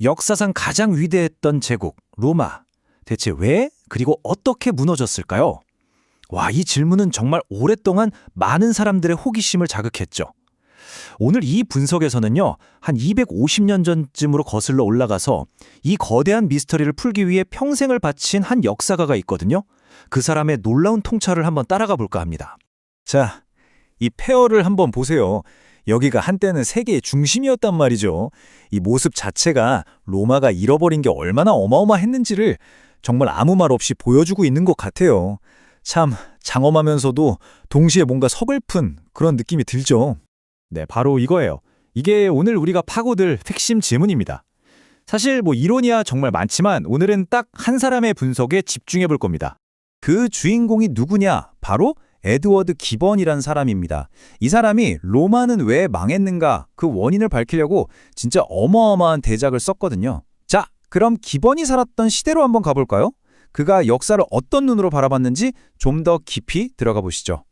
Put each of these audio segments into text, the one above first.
역사상 가장 위대했던 제국, 로마. 대체 왜, 그리고 어떻게 무너졌을까요? 와, 이 질문은 정말 오랫동안 많은 사람들의 호기심을 자극했죠. 오늘 이 분석에서는요, 한 250년 전쯤으로 거슬러 올라가서 이 거대한 미스터리를 풀기 위해 평생을 바친 한 역사가가 있거든요. 그 사람의 놀라운 통찰을 한번 따라가 볼까 합니다. 자, 이 폐허를 한번 보세요. 여기가 한때는 세계의 중심이었단 말이죠. 이 모습 자체가 로마가 잃어버린 게 얼마나 어마어마했는지를 정말 아무 말 없이 보여주고 있는 것 같아요. 참 장엄하면서도 동시에 뭔가 서글픈 그런 느낌이 들죠. 네, 바로 이거예요. 이게 오늘 우리가 파고들 핵심 질문입니다. 사실 이론이야 정말 많지만 오늘은 딱 한 사람의 분석에 집중해 볼 겁니다. 그 주인공이 누구냐? 바로 에드워드 기번이란 사람입니다. 이 사람이 로마는 왜 망했는가 그 원인을 밝히려고 진짜 어마어마한 대작을 썼거든요. 자, 그럼 기번이 살았던 시대로 한번 가볼까요? 그가 역사를 어떤 눈으로 바라봤는지 좀 더 깊이 들어가 보시죠.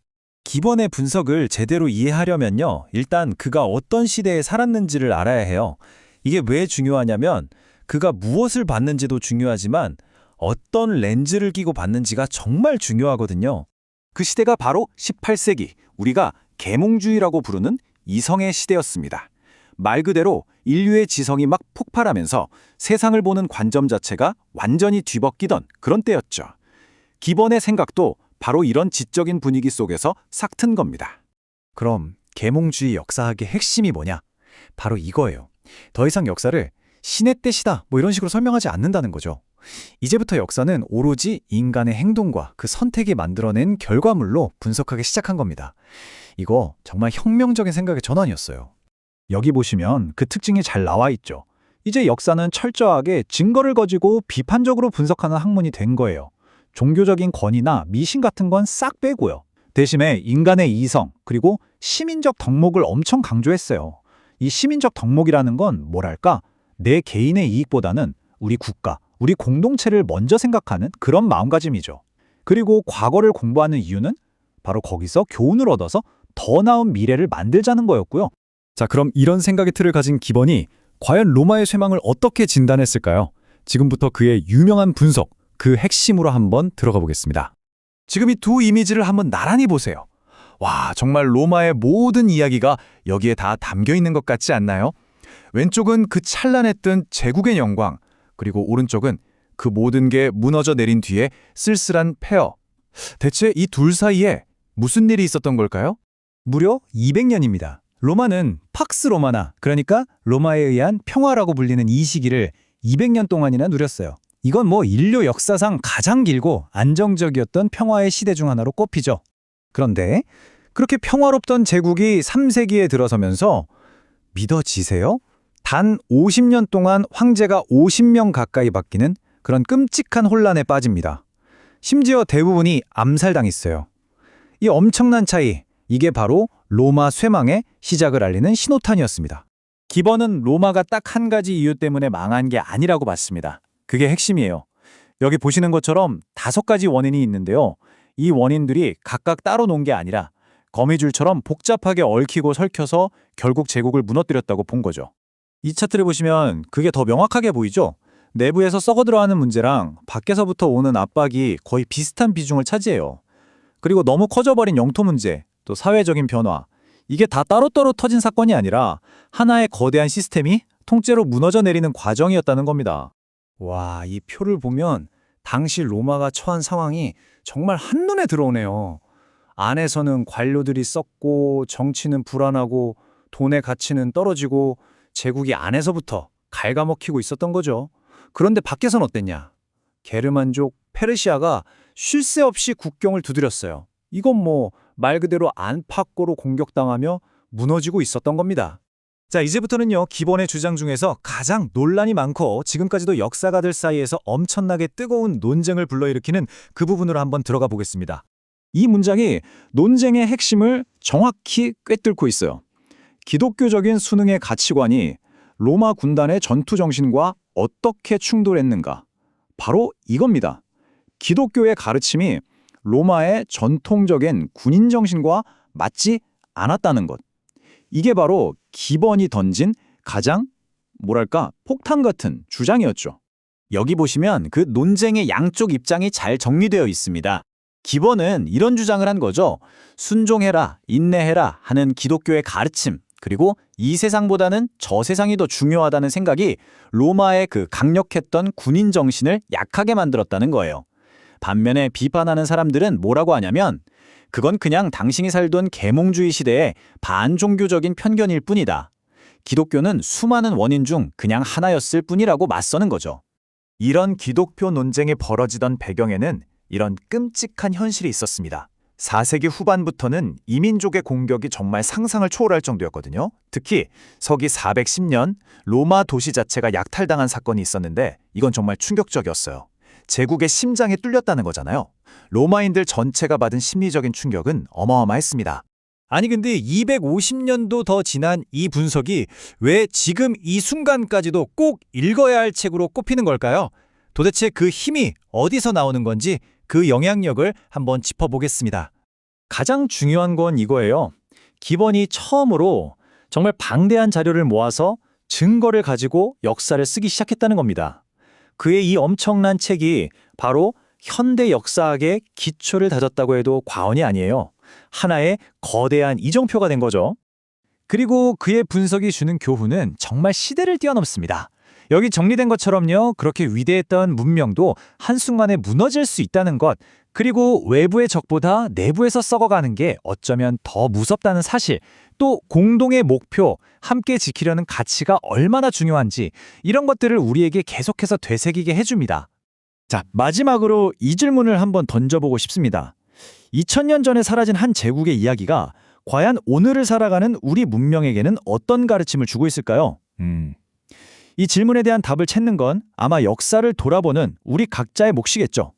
기번의 분석을 제대로 이해하려면요, 일단 그가 어떤 시대에 살았는지를 알아야 해요. 이게 왜 중요하냐면 그가 무엇을 봤는지도 중요하지만 어떤 렌즈를 끼고 봤는지가 정말 중요하거든요. 그 시대가 바로 18세기, 우리가 계몽주의라고 부르는 이성의 시대였습니다. 말 그대로 인류의 지성이 막 폭발하면서 세상을 보는 관점 자체가 완전히 뒤바뀌던 그런 때였죠. 기번의 생각도 바로 이런 지적인 분위기 속에서 싹튼 겁니다. 그럼 계몽주의 역사학의 핵심이 뭐냐? 바로 이거예요. 더 이상 역사를 신의 때시다 이런 식으로 설명하지 않는다는 거죠. 이제부터 역사는 오로지 인간의 행동과 그 선택이 만들어낸 결과물로 분석하기 시작한 겁니다. 이거 정말 혁명적인 생각의 전환이었어요. 여기 보시면 그 특징이 잘 나와 있죠. 이제 역사는 철저하게 증거를 가지고 비판적으로 분석하는 학문이 된 거예요. 종교적인 권위나 미신 같은 건 싹 빼고요. 대신에 인간의 이성 그리고 시민적 덕목을 엄청 강조했어요. 이 시민적 덕목이라는 건 뭐랄까? 내 개인의 이익보다는 우리 국가, 우리 공동체를 먼저 생각하는 그런 마음가짐이죠. 그리고 과거를 공부하는 이유는 바로 거기서 교훈을 얻어서 더 나은 미래를 만들자는 거였고요. 자, 그럼 이런 생각의 틀을 가진 기번이 과연 로마의 쇠망을 어떻게 진단했을까요? 지금부터 그의 유명한 분석, 그 핵심으로 한번 들어가 보겠습니다. 지금 이 두 이미지를 한번 나란히 보세요. 와, 정말 로마의 모든 이야기가 여기에 다 담겨 있는 것 같지 않나요? 왼쪽은 그 찬란했던 제국의 영광, 그리고 오른쪽은 그 모든 게 무너져 내린 뒤에 쓸쓸한 폐허. 대체 이 둘 사이에 무슨 일이 있었던 걸까요? 무려 200년입니다. 로마는 팍스 로마나, 그러니까 로마에 의한 평화라고 불리는 이 시기를 200년 동안이나 누렸어요. 이건 인류 역사상 가장 길고 안정적이었던 평화의 시대 중 하나로 꼽히죠. 그런데 그렇게 평화롭던 제국이 3세기에 들어서면서 믿어지세요? 단 50년 동안 황제가 50명 가까이 바뀌는 그런 끔찍한 혼란에 빠집니다. 심지어 대부분이 암살당했어요. 이 엄청난 차이, 이게 바로 로마 쇠망의 시작을 알리는 신호탄이었습니다. 기번은 로마가 딱 한 가지 이유 때문에 망한 게 아니라고 봤습니다. 그게 핵심이에요. 여기 보시는 것처럼 5가지 원인이 있는데요. 이 원인들이 각각 따로 논 게 아니라 거미줄처럼 복잡하게 얽히고 설켜서 결국 제국을 무너뜨렸다고 본 거죠. 이 차트를 보시면 그게 더 명확하게 보이죠? 내부에서 썩어 들어가는 문제랑 밖에서부터 오는 압박이 거의 비슷한 비중을 차지해요. 그리고 너무 커져버린 영토 문제, 또 사회적인 변화, 이게 다 따로따로 터진 사건이 아니라 하나의 거대한 시스템이 통째로 무너져 내리는 과정이었다는 겁니다. 와, 이 표를 보면 당시 로마가 처한 상황이 정말 한눈에 들어오네요. 안에서는 관료들이 썩고 정치는 불안하고 돈의 가치는 떨어지고 제국이 안에서부터 갉아먹히고 있었던 거죠. 그런데 밖에선 어땠냐? 게르만족, 페르시아가 쉴 새 없이 국경을 두드렸어요. 이건 말 그대로 안팎으로 공격당하며 무너지고 있었던 겁니다. 자, 이제부터는요, 기본의 주장 중에서 가장 논란이 많고 지금까지도 역사가들 사이에서 엄청나게 뜨거운 논쟁을 불러일으키는 그 부분으로 한번 들어가 보겠습니다. 이 문장이 논쟁의 핵심을 정확히 꿰뚫고 있어요. 기독교적인 수능의 가치관이 로마 군단의 전투 정신과 어떻게 충돌했는가? 바로 이겁니다. 기독교의 가르침이 로마의 전통적인 군인 정신과 맞지 않았다는 것. 이게 바로 기번이 던진 가장 뭐랄까, 폭탄 같은 주장이었죠. 여기 보시면 그 논쟁의 양쪽 입장이 잘 정리되어 있습니다. 기본은 이런 주장을 한 거죠. 순종해라, 인내해라 하는 기독교의 가르침, 그리고 이 세상보다는 저 세상이 더 중요하다는 생각이 로마의 그 강력했던 군인 정신을 약하게 만들었다는 거예요. 반면에 비판하는 사람들은 뭐라고 하냐면 그건 그냥 당신이 살던 계몽주의 시대의 반종교적인 편견일 뿐이다. 기독교는 수많은 원인 중 그냥 하나였을 뿐이라고 맞서는 거죠. 이런 기독교 논쟁이 벌어지던 배경에는 이런 끔찍한 현실이 있었습니다. 4세기 후반부터는 이민족의 공격이 정말 상상을 초월할 정도였거든요. 특히 서기 410년 로마 도시 자체가 약탈당한 사건이 있었는데 이건 정말 충격적이었어요. 제국의 심장이 뚫렸다는 거잖아요. 로마인들 전체가 받은 심리적인 충격은 어마어마했습니다. 아니 근데 250년도 더 지난 이 분석이 왜 지금 이 순간까지도 꼭 읽어야 할 책으로 꼽히는 걸까요? 도대체 그 힘이 어디서 나오는 건지 그 영향력을 한번 짚어보겠습니다. 가장 중요한 건 이거예요. 기본이 처음으로 정말 방대한 자료를 모아서 증거를 가지고 역사를 쓰기 시작했다는 겁니다. 그의 이 엄청난 책이 바로 현대 역사학의 기초를 다졌다고 해도 과언이 아니에요. 하나의 거대한 이정표가 된 거죠. 그리고 그의 분석이 주는 교훈은 정말 시대를 뛰어넘습니다. 여기 정리된 것처럼요, 그렇게 위대했던 문명도 한순간에 무너질 수 있다는 것, 그리고 외부의 적보다 내부에서 썩어가는 게 어쩌면 더 무섭다는 사실, 또 공동의 목표, 함께 지키려는 가치가 얼마나 중요한지 이런 것들을 우리에게 계속해서 되새기게 해줍니다. 자, 마지막으로 이 질문을 한번 던져보고 싶습니다. 2000년 전에 사라진 한 제국의 이야기가 과연 오늘을 살아가는 우리 문명에게는 어떤 가르침을 주고 있을까요? 이 질문에 대한 답을 찾는 건 아마 역사를 돌아보는 우리 각자의 몫이겠죠.